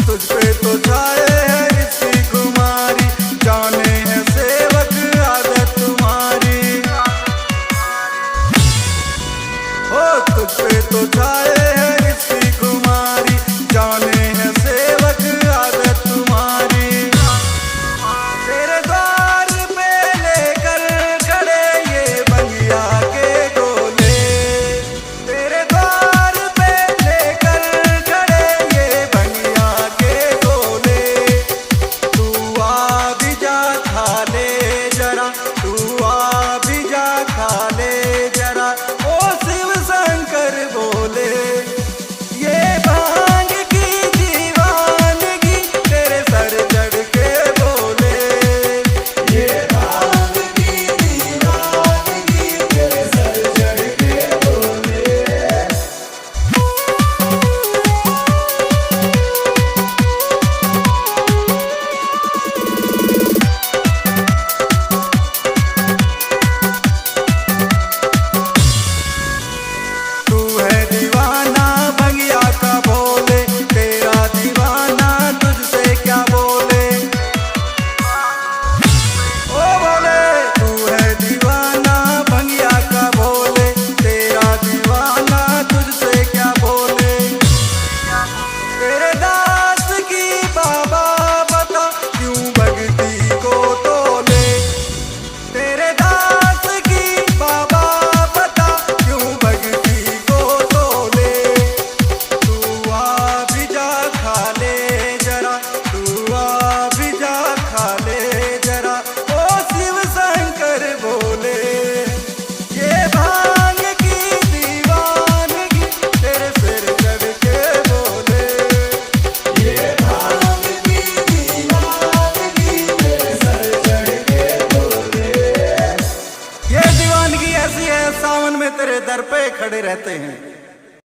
तुझ पे तो छाए है ऋषि कुमारी, जाने है सेवक आदत तुम्हारी। ओ तुझ पे तो छाए है ऋषि कुमारी, जाने है सेवक आदत तुम्हारी। तेरे द्वार पे लेकर खड़े ये बंगिया के गोले, तेरे द्वार पे लेकर खड़े ये बंगिया के गोले। तू आ भी जा खा ले जरा, तू आ भी जा खा ले जरा। ओ शिव शंकर बोले ये भांग की दीवानगी तेरे सर चढ़ के बोले। ये भांग की दीवानगी तेरे सर चढ़ के बोले। तू है दीवाना भंगिया का बोले, तेरा दीवाना तुझसे क्या बोले। ओ बोले तू है दीवाना भंगिया का बोले, तेरा दीवाना तुझसे क्या बोले। तेरे दास की बाबा बता क्यों भक्ति को तोले। तेरे दास की बाबा बता क्यों भक्ति को तोले। तू आ भी जा खा ले जरा, तू आ भी जा खा ले जरा। ओ शिव शंकर बोले ये भांग की दीवानगी तेरे सिर चढ़ के बोले। ये भांग की दीवानगी तेरे सर चढ़ के बोले। ये दीवानगी ऐसी है सावन में तेरे दर पे खड़े रहते हैं।